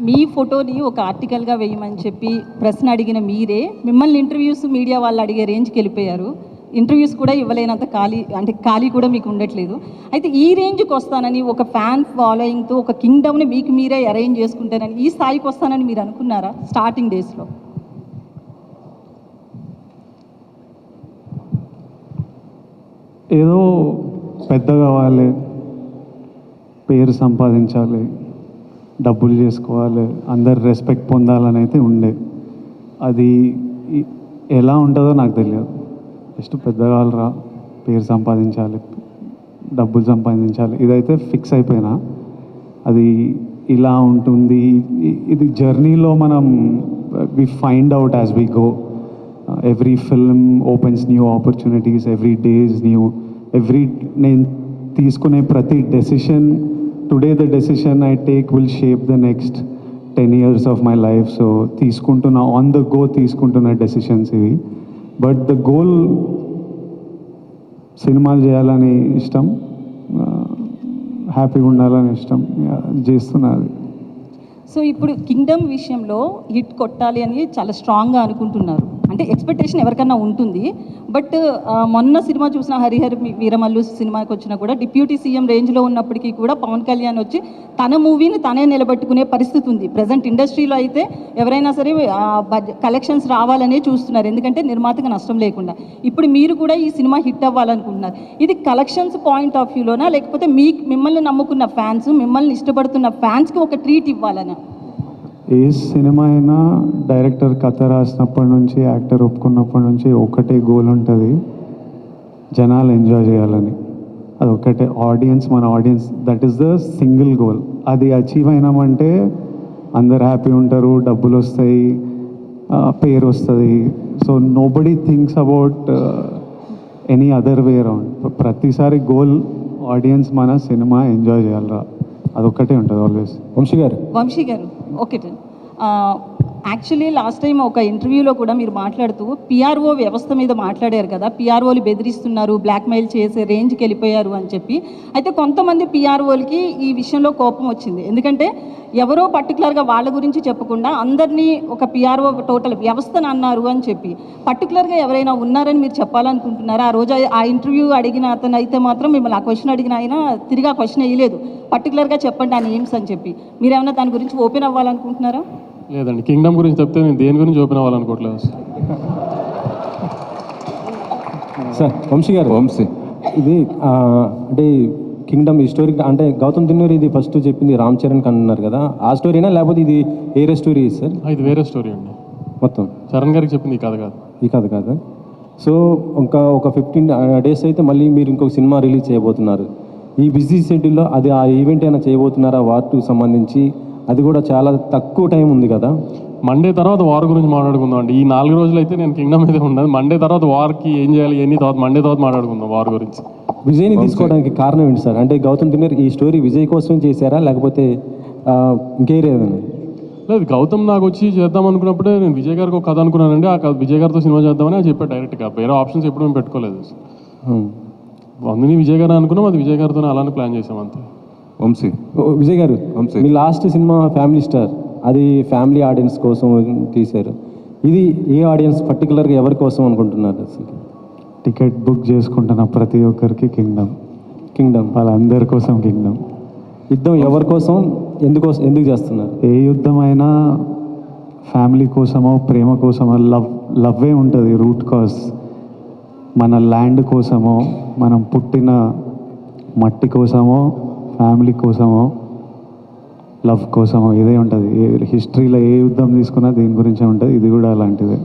మీ ఫోటోని ఒక ఆర్టికల్గా వేయమని చెప్పి ప్రశ్న అడిగిన మీరే మిమ్మల్ని ఇంటర్వ్యూస్ మీడియా వాళ్ళు అడిగే రేంజ్కి వెళ్ళిపోయారు. ఇంటర్వ్యూస్ కూడా ఇవ్వలేనంత ఖాళీ కూడా మీకు ఉండట్లేదు. అయితే ఈ రేంజ్కి వస్తానని, ఒక ఫ్యాన్ ఫాలోయింగ్తో ఒక కింగ్డమ్ని మీకు మీరే అరేంజ్ చేసుకుంటారని, ఈ స్థాయికి వస్తానని మీరు అనుకున్నారా స్టార్టింగ్ డేస్లో? ఏదో పెద్ద కావాలి, పేరు సంపాదించాలి, డబ్బులు చేసుకోవాలి, అందరు రెస్పెక్ట్ పొందాలని అయితే ఉండే. అది ఎలా ఉంటుందో నాకు తెలియదు. జస్ట్ పెద్ద కావాలరా, పేరు సంపాదించాలి, డబ్బులు సంపాదించాలి, ఇదైతే ఫిక్స్ అయిపోయినా. అది ఇలా ఉంటుంది. ఇది జర్నీలో మనం we find out as we go. Every film opens new opportunities, every day is new. నేను తీసుకునే ప్రతి decision, today the decision I take will shape the next 10 years of my life. So తీసుకుంటున్న ఆన్ ద గో తీసుకుంటున్న decisions ఇవి. But the goal సినిమాలు చేయాలని ఇష్టం, హ్యాపీగా ఉండాలని ఇష్టం, చేస్తున్నది. సో ఇప్పుడు కింగ్డమ్ విషయంలో హిట్ కొట్టాలి అని చాలా స్ట్రాంగ్గా అనుకుంటున్నారు. అంటే ఎక్స్పెక్టేషన్ ఎవరికన్నా ఉంటుంది. బట్ మొన్న సినిమా చూసిన హరిహర వీరమల్లు సినిమాకి వచ్చినా కూడా డిప్యూటీ సీఎం రేంజ్లో ఉన్నప్పటికీ కూడా పవన్ కళ్యాణ్ వచ్చి తన మూవీని తనే నిలబెట్టుకునే పరిస్థితి ఉంది. ప్రజెంట్ ఇండస్ట్రీలో అయితే ఎవరైనా సరే కలెక్షన్స్ రావాలనే చూస్తున్నారు, ఎందుకంటే నిర్మాతకు నష్టం లేకుండా. ఇప్పుడు మీరు కూడా ఈ సినిమా హిట్ అవ్వాలనుకుంటున్నారు. ఇది కలెక్షన్స్ పాయింట్ ఆఫ్ వ్యూలోనా, లేకపోతే మిమ్మల్ని నమ్ముకున్న ఫ్యాన్స్, మిమ్మల్ని ఇష్టపడుతున్న ఫ్యాన్స్కి ఒక ట్రీట్ ఇవ్వాలనా? ఏ సినిమా అయినా డైరెక్టర్ కథ రాసినప్పటి నుంచి, యాక్టర్ ఒప్పుకున్నప్పటి నుంచి ఒకటే గోల్ ఉంటుంది, జనాలు ఎంజాయ్ చేయాలని. అది ఒకటే మన audience, that is the single goal. అది అచీవ్ అయినామంటే అందరు హ్యాపీ ఉంటారు, డబ్బులు వస్తాయి, పేరు వస్తుంది. So nobody thinks about any other way around. ప్రతిసారి గోల్ ఆడియన్స్ మన సినిమా ఎంజాయ్ చేయాలరా, అదొక్కటే ఉంటుంది ఆల్వేస్. వంశీ గారు ఓకే. యాక్చువల్లీ లాస్ట్ టైం ఒక ఇంటర్వ్యూలో కూడా మీరు మాట్లాడుతూ పిఆర్ఓ వ్యవస్థ మీద మాట్లాడారు కదా, పిఆర్ఓలు బెదిరిస్తున్నారు, బ్లాక్మెయిల్ చేసే రేంజ్కి వెళ్ళిపోయారు అని చెప్పి. అయితే కొంతమంది పిఆర్ఓలకి ఈ విషయంలో కోపం వచ్చింది. ఎందుకంటే ఎవరో పర్టికులర్గా వాళ్ళ గురించి చెప్పకుండా అందరినీ ఒక పిఆర్ఓ టోటల్ వ్యవస్థను అన్నారు అని చెప్పి. పర్టికులర్గా ఎవరైనా ఉన్నారని మీరు చెప్పాలనుకుంటున్నారా? ఆ రోజు ఆ ఇంటర్వ్యూ అడిగిన అతను అయితే మాత్రం మిమ్మల్ని ఆ క్వశ్చన్ అడిగిన ఆయన తిరిగి ఆ క్వశ్చన్ వేయలేదు, పర్టికులర్గా చెప్పండి ఆ నేమ్స్ అని చెప్పి. మీరేమైనా దాని గురించి ఓపెన్ అవ్వాలనుకుంటున్నారా? లేదండి, కింగ్డమ్ గురించి చెప్తే నేను దేని గురించి ఓపెన్ అవ్వాలనుకోవట్లేదు సార్. వంశీ ఇది అంటే కింగ్డమ్ ఈ స్టోరీ అంటే గౌతమ్ దిన్నూరి ఇది ఫస్ట్ చెప్పింది రామ్ చరణ్ అన్నారు కదా, ఆ స్టోరీనా లేకపోతే ఇది వేరే స్టోరీ సార్? ఇది వేరే స్టోరీ అండి. మొత్తం చరణ్ గారికి చెప్పింది ఈ కథ కాదు. సో ఒక 15 days అయితే మళ్ళీ మీరు ఇంకొక సినిమా రిలీజ్ చేయబోతున్నారు. ఈ బిజీ షెడ్యూల్లో అది ఆ ఈవెంట్ అయినా చేయబోతున్నారా వార్ 2 సంబంధించి? అది కూడా చాలా తక్కువ టైం ఉంది కదా. మండే తర్వాత వార్ గురించి మాట్లాడుకుందాం అండి. ఈ 4 రోజులు అయితే నేను కింగ్డమ్ అయితే ఉండదు. మండే తర్వాత వార్కి ఏం చేయాలి మండే తర్వాత మాట్లాడుకుందాం వార్ గురించి. విజయ్ని తీసుకోవడానికి కారణం ఏంటి సార్? అంటే గౌతమ్ దిన్నూర్ ఈ స్టోరీ విజయ్ కోసం చేశారా లేకపోతే ఇంకేరేదన్నా? లేదు, గౌతమ్ నాకు వచ్చి చేద్దాం అనుకున్నప్పుడే నేను విజయ్ గారికి ఒక కథ అనుకున్నానండి. ఆ విజయ్ గారితో సినిమా చేద్దామని అది చెప్పాను డైరెక్ట్గా. వేరే ఆప్షన్స్ ఎప్పుడు మేము పెట్టుకోలేదు. అందుని విజయ్ గారు అనుకున్నాం, అది విజయ్ గారితో అలానే ప్లాన్ చేసాం అంతే. విజయ్ గారు, మీ లాస్ట్ సినిమా ఫ్యామిలీ స్టార్, అది ఫ్యామిలీ ఆడియన్స్ కోసం తీశారు. ఇది ఏ ఆడియన్స్ పర్టికులర్గా ఎవరి కోసం అనుకుంటున్నారు అసలు? టికెట్ బుక్ చేసుకుంటున్న ప్రతి ఒక్కరికి కింగ్డమ్ వాళ్ళందరి కోసం కింగ్డమ్. యుద్ధం ఎవరి కోసం, ఎందుకు చేస్తున్నారు? ఏ యుద్ధం అయినా ఫ్యామిలీ కోసమో, ప్రేమ కోసమో, లవ్వే ఉంటుంది రూట్ కాజ్. మన ల్యాండ్ కోసమో, మనం పుట్టిన మట్టి కోసమో, ఫ్యామిలీ కోసమో, లవ్ కోసమో ఇదే ఉంటుంది. హిస్టరీలో ఏ యుద్ధం తీసుకున్నా దీని గురించే ఉంటుంది. ఇది కూడా అలాంటిదే.